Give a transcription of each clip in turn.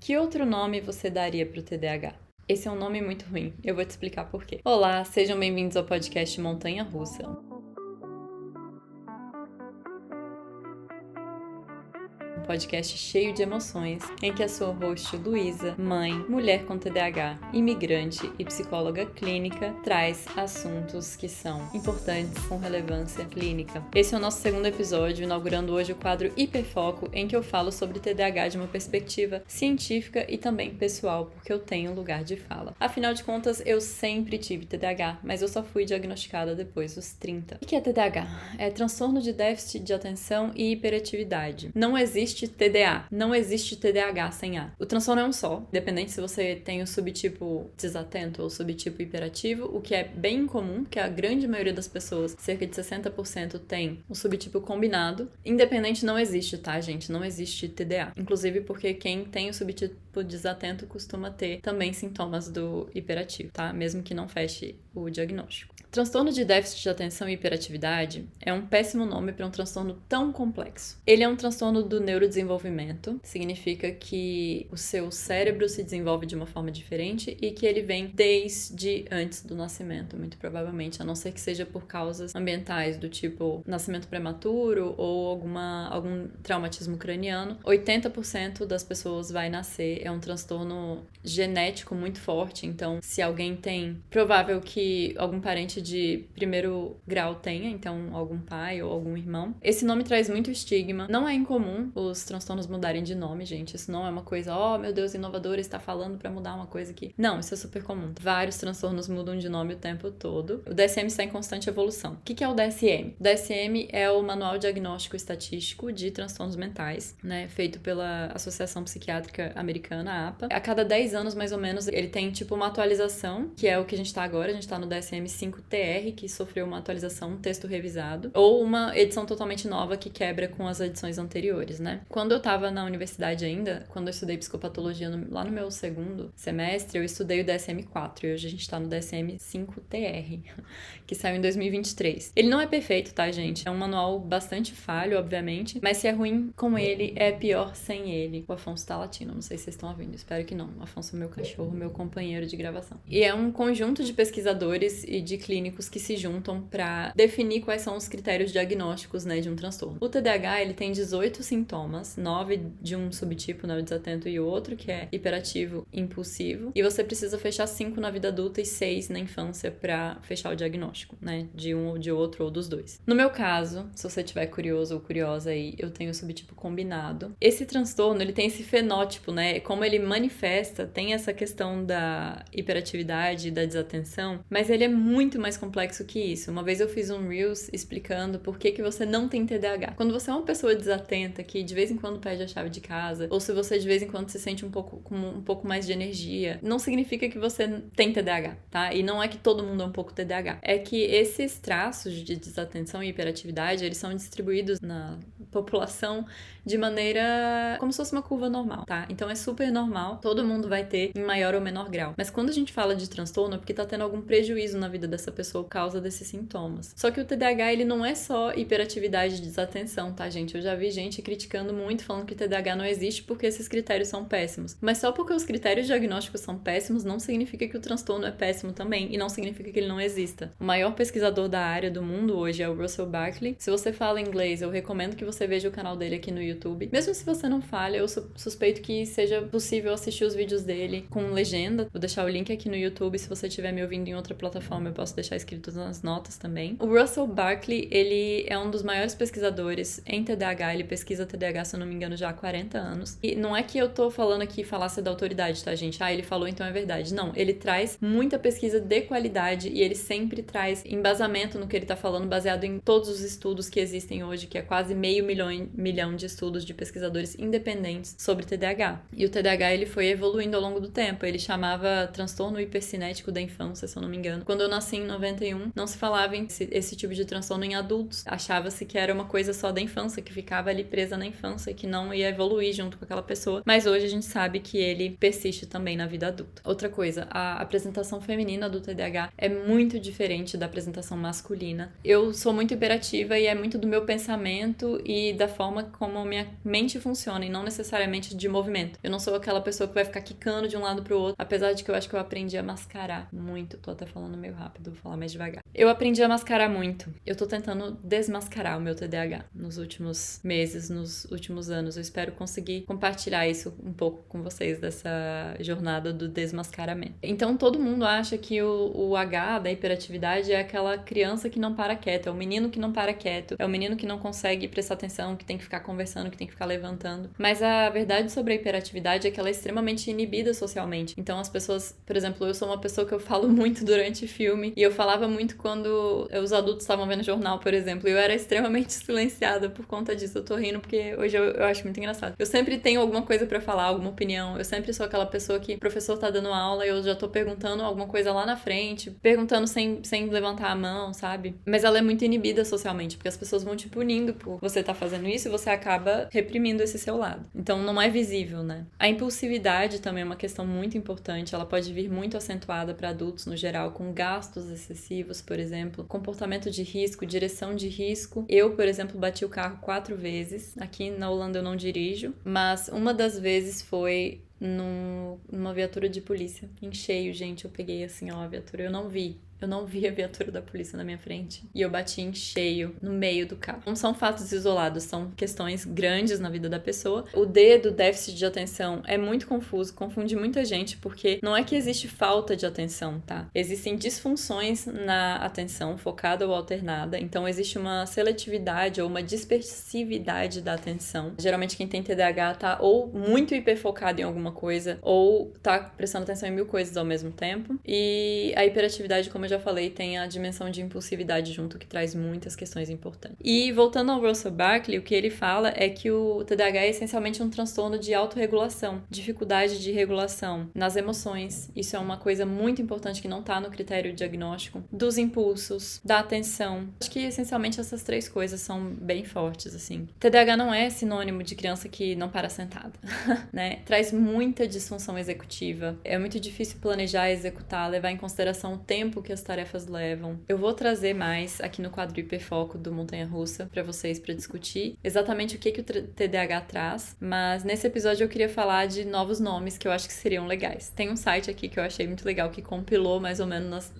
Que outro nome você daria pro TDAH? Esse é um nome muito ruim, eu vou te explicar por quê. Olá, sejam bem-vindos ao podcast Montanha Russa. Podcast cheio de emoções, em que a sua host Luísa, mãe, mulher com TDAH, imigrante e psicóloga clínica, traz assuntos que são importantes com relevância clínica. Esse é o nosso segundo episódio, inaugurando hoje o quadro Hiperfoco, em que eu falo sobre TDAH de uma perspectiva científica e também pessoal, porque eu tenho lugar de fala. Afinal de contas, eu sempre tive TDAH, mas eu só fui diagnosticada depois dos 30. O que é TDAH? É transtorno de déficit de atenção e hiperatividade. Não existe TDA, não existe TDAH sem A. O transtorno é um só, independente se você tem o subtipo desatento ou subtipo hiperativo, o que é bem comum, que a grande maioria das pessoas, cerca de 60%, tem o subtipo combinado. Independente não existe, tá, gente? Não existe TDA. Inclusive porque quem tem o subtipo desatento costuma ter também sintomas do hiperativo, tá? Mesmo que não feche o diagnóstico. Transtorno de déficit de atenção e hiperatividade é um péssimo nome para um transtorno tão complexo. Ele é um transtorno do neurodesenvolvimento, significa que o seu cérebro se desenvolve de uma forma diferente e que ele vem desde antes do nascimento, muito provavelmente, a não ser que seja por causas ambientais, do tipo nascimento prematuro ou algum traumatismo craniano. 80% das pessoas vai nascer, é um transtorno genético muito forte, então se alguém tem, provável que algum parente de primeiro grau tenha, então algum pai ou algum irmão. Esse nome traz muito estigma. Não é incomum os transtornos mudarem de nome, gente. Isso não é uma coisa, oh meu Deus, inovadora está falando pra mudar uma coisa aqui. Não, isso é super comum. Vários transtornos mudam de nome o tempo todo. O DSM está em constante evolução. O que é o DSM? O DSM é o Manual Diagnóstico Estatístico de Transtornos Mentais, né? Feito pela Associação Psiquiátrica Americana, a APA. A cada 10 anos, mais ou menos, ele tem tipo uma atualização, que é o que a gente tá agora. A gente tá no DSM-5 TR, que sofreu uma atualização, um texto revisado, ou uma edição totalmente nova que quebra com as edições anteriores, né? Quando eu tava na universidade ainda, quando eu estudei psicopatologia lá no meu segundo semestre, eu estudei o DSM-4 e hoje a gente tá no DSM-5 TR, que saiu em 2023. Ele não é perfeito, tá, gente? É um manual bastante falho, obviamente, mas se é ruim com ele, é pior sem ele. O Afonso tá latindo, não sei se vocês estão ouvindo, espero que não. O Afonso é meu cachorro, meu companheiro de gravação. E é um conjunto de pesquisadores e de clínicos que se juntam para definir quais são os critérios diagnósticos, né, de um transtorno. O TDAH, ele tem 18 sintomas, 9 de um subtipo, né, o desatento, e outro, que é hiperativo e impulsivo, e você precisa fechar 5 na vida adulta e 6 na infância para fechar o diagnóstico, né, de um ou de outro ou dos dois. No meu caso, se você estiver curioso ou curiosa aí, eu tenho o subtipo combinado. Esse transtorno, ele tem esse fenótipo, né, como ele manifesta, tem essa questão da hiperatividade e da desatenção, mas ele é muito mais complexo que isso. Uma vez eu fiz um Reels explicando por que você não tem TDAH. Quando você é uma pessoa desatenta, que de vez em quando perde a chave de casa, ou se você de vez em quando se sente com um pouco mais de energia, não significa que você tem TDAH, tá? E não é que todo mundo é um pouco TDAH. É que esses traços de desatenção e hiperatividade, eles são distribuídos na população de maneira como se fosse uma curva normal, tá? Então é super normal, todo mundo vai ter em maior ou menor grau. Mas quando a gente fala de transtorno é porque tá tendo algum prejuízo na vida dessa pessoa por causa desses sintomas. Só que o TDAH, ele não é só hiperatividade e desatenção, tá, gente? Eu já vi gente criticando muito, falando que TDAH não existe porque esses critérios são péssimos. Mas só porque os critérios diagnósticos são péssimos não significa que o transtorno é péssimo também, e não significa que ele não exista. O maior pesquisador da área do mundo hoje é o Russell Barkley. Se você fala inglês, eu recomendo que você veja o canal dele aqui no YouTube. Mesmo se você não fala, eu suspeito que seja possível assistir os vídeos dele com legenda. Vou deixar o link aqui no YouTube. Se você estiver me ouvindo em outra plataforma, eu posso deixar escrito nas notas também. O Russell Barkley, ele é um dos maiores pesquisadores em TDAH. Ele pesquisa TDAH, se eu não me engano, já há 40 anos. E não é que eu tô falando aqui falácia da autoridade, tá, gente? Ah, ele falou, então é verdade. Não, ele traz muita pesquisa de qualidade e ele sempre traz embasamento no que ele tá falando, baseado em todos os estudos que existem hoje, que é quase meio milhão de estudos de pesquisadores independentes sobre TDAH. E o TDAH, ele foi evoluindo ao longo do tempo. Ele chamava transtorno hipercinético da infância, se eu não me engano. Quando eu nasci em 91, não se falava em esse tipo de transtorno em adultos. Achava-se que era uma coisa só da infância, que ficava ali presa na infância, que não ia evoluir junto com aquela pessoa. Mas hoje a gente sabe que ele persiste também na vida adulta. Outra coisa, a apresentação feminina do TDAH é muito diferente da apresentação masculina. Eu sou muito hiperativa e é muito do meu pensamento e e da forma como a minha mente funciona e não necessariamente de movimento. Eu não sou aquela pessoa que vai ficar quicando de um lado pro outro, apesar de que eu acho que eu aprendi a mascarar muito. Tô até falando meio rápido, vou falar mais devagar. Eu aprendi a mascarar muito. Eu tô tentando desmascarar o meu TDAH nos últimos meses, nos últimos anos. Eu espero conseguir compartilhar isso um pouco com vocês, dessa jornada do desmascaramento. Então, todo mundo acha que o H da hiperatividade é aquela criança que não para quieta, é o menino que não para quieto, é o menino que não consegue prestar atenção, que tem que ficar conversando, que tem que ficar levantando. Mas a verdade sobre a hiperatividade é que ela é extremamente inibida socialmente. Então, as pessoas, por exemplo, eu sou uma pessoa que eu falo muito durante filme, e eu falava muito quando os adultos estavam vendo jornal, por exemplo, e eu era extremamente silenciada por conta disso. Eu tô rindo porque hoje eu acho muito engraçado. Eu sempre tenho alguma coisa pra falar, alguma opinião. Eu sempre sou aquela pessoa que o professor tá dando aula e eu já tô perguntando alguma coisa lá na frente, perguntando sem levantar a mão, sabe? Mas ela é muito inibida socialmente, porque as pessoas vão te punindo por você tá fazendo isso e você acaba reprimindo esse seu lado. Então não é visível, né? A impulsividade também é uma questão muito importante. Ela pode vir muito acentuada para adultos no geral, com gastos excessivos, por exemplo, comportamento de risco, direção de risco. Eu, por exemplo, bati o carro 4 vezes. Aqui na Holanda eu não dirijo, mas uma das vezes foi numa viatura de polícia. Em cheio, gente, eu peguei assim, ó, a viatura, eu não vi a viatura da polícia na minha frente. E eu bati em cheio, no meio do carro. Não são fatos isolados, são questões grandes na vida da pessoa. O D do déficit de atenção é muito confuso, confunde muita gente, porque não é que existe falta de atenção, tá? Existem disfunções na atenção, focada ou alternada. Então, existe uma seletividade ou uma dispersividade da atenção. Geralmente, quem tem TDAH tá ou muito hiperfocado em alguma coisa, ou tá prestando atenção em 1000 coisas ao mesmo tempo. E a hiperatividade, como eu já falei, tem a dimensão de impulsividade junto, que traz muitas questões importantes. E voltando ao Russell Barkley, o que ele fala é que o TDAH é essencialmente um transtorno de autorregulação, dificuldade de regulação nas emoções. Isso é uma coisa muito importante que não tá no critério diagnóstico. Dos impulsos, da atenção. Acho que essencialmente essas 3 coisas são bem fortes, assim. TDAH não é sinônimo de criança que não para sentada, né? Traz muita disfunção executiva. É muito difícil planejar, executar, levar em consideração o tempo que as tarefas levam. Eu vou trazer mais aqui no quadro Hiperfoco do Montanha Russa para vocês para discutir exatamente o que o TDAH traz, mas nesse episódio eu queria falar de novos nomes que eu acho que seriam legais. Tem um site aqui que eu achei muito legal que compilou mais ou menos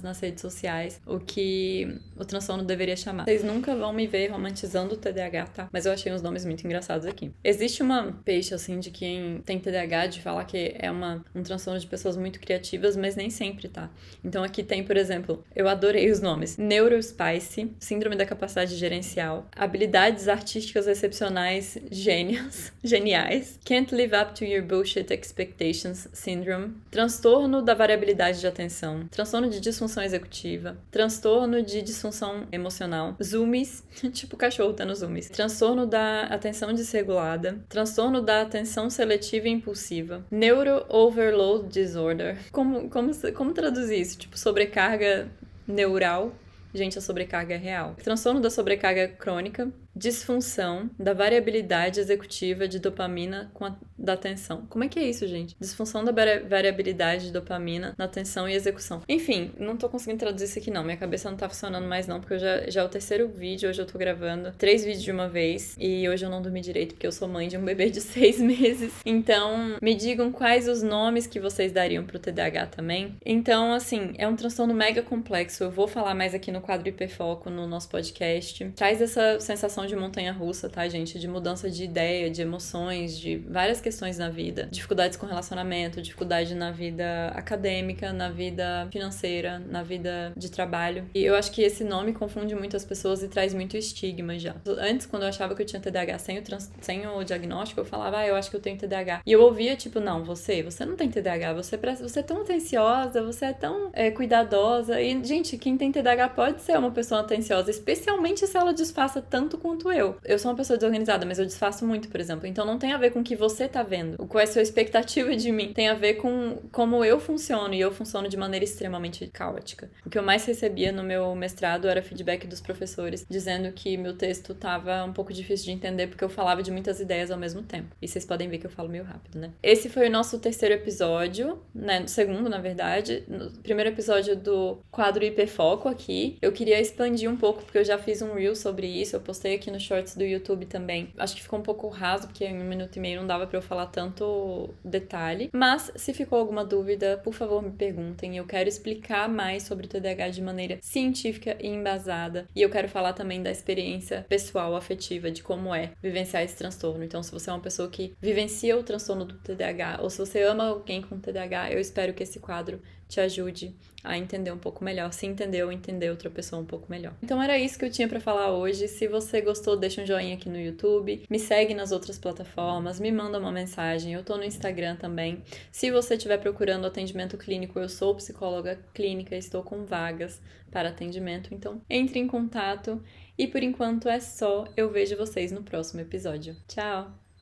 nas redes sociais o que o transtorno deveria chamar. Vocês nunca vão me ver romantizando o TDAH, tá? Mas eu achei uns nomes muito engraçados aqui. Existe uma peixe assim de quem tem TDAH de falar que é um transtorno de pessoas muito criativas, mas nem sempre, tá? Então aqui tem, por exemplo, eu adorei os nomes: Neurospice, Síndrome da Capacidade Gerencial, Habilidades Artísticas Excepcionais Geniais, Can't Live Up to Your Bullshit Expectations Syndrome, Transtorno da Variabilidade de Atenção, Transtorno de Disfunção Executiva, Transtorno de Disfunção Emocional, Zoomies, tipo cachorro tá no Zoomies, Transtorno da Atenção Desregulada, Transtorno da Atenção Seletiva e Impulsiva, Neuro Overload Disorder. Como traduzir isso? Tipo, sobrecarga neural. Gente, a sobrecarga é real. Transtorno da sobrecarga crônica, disfunção da variabilidade executiva de dopamina da atenção. Como é que é isso, gente? Disfunção da variabilidade de dopamina na atenção e execução. Enfim, não tô conseguindo traduzir isso aqui não. Minha cabeça não tá funcionando mais não, porque já é o 3º vídeo. Hoje eu tô gravando 3 vídeos de uma vez. E hoje eu não dormi direito, porque eu sou mãe de um bebê de 6 meses. Então, me digam quais os nomes que vocês dariam pro TDAH também. Então, assim, é um transtorno mega complexo. Eu vou falar mais aqui no quadro Hiperfoco, no nosso podcast. Traz essa sensação de montanha-russa, tá, gente? De mudança de ideia, de emoções, de várias questões na vida. Dificuldades com relacionamento, dificuldade na vida acadêmica, na vida financeira, na vida de trabalho. E eu acho que esse nome confunde muito as pessoas e traz muito estigma já. Antes, quando eu achava que eu tinha TDAH sem o diagnóstico, eu falava, eu acho que eu tenho TDAH. E eu ouvia, tipo, não, você não tem TDAH, você é tão atenciosa, você é tão cuidadosa. E, gente, quem tem TDAH pode ser uma pessoa atenciosa, especialmente se ela disfarça tanto quanto eu. Eu sou uma pessoa desorganizada, mas eu disfarço muito, por exemplo. Então não tem a ver com o que você tá vendo. Qual é a sua expectativa de mim? Tem a ver com como eu funciono, e eu funciono de maneira extremamente caótica. O que eu mais recebia no meu mestrado era feedback dos professores, dizendo que meu texto tava um pouco difícil de entender, porque eu falava de muitas ideias ao mesmo tempo. E vocês podem ver que eu falo meio rápido, né? Esse foi o nosso 3º episódio, né? O 2º, na verdade. No primeiro episódio do quadro Hiperfoco aqui. Eu queria expandir um pouco, porque eu já fiz um reel sobre isso. Eu postei aqui aqui no Shorts do YouTube também. Acho que ficou um pouco raso, porque em 1 minuto e meio não dava pra eu falar tanto detalhe. Mas, se ficou alguma dúvida, por favor, me perguntem. Eu quero explicar mais sobre o TDAH de maneira científica e embasada. E eu quero falar também da experiência pessoal, afetiva, de como é vivenciar esse transtorno. Então, se você é uma pessoa que vivencia o transtorno do TDAH, ou se você ama alguém com TDAH, eu espero que esse quadro te ajude a entender um pouco melhor, se entender ou entender outra pessoa um pouco melhor. Então era isso que eu tinha pra falar hoje. Se você gostou, deixa um joinha aqui no YouTube, me segue nas outras plataformas, me manda uma mensagem, eu tô no Instagram também. Se você estiver procurando atendimento clínico, eu sou psicóloga clínica, estou com vagas para atendimento, então entre em contato. E por enquanto é só, eu vejo vocês no próximo episódio. Tchau!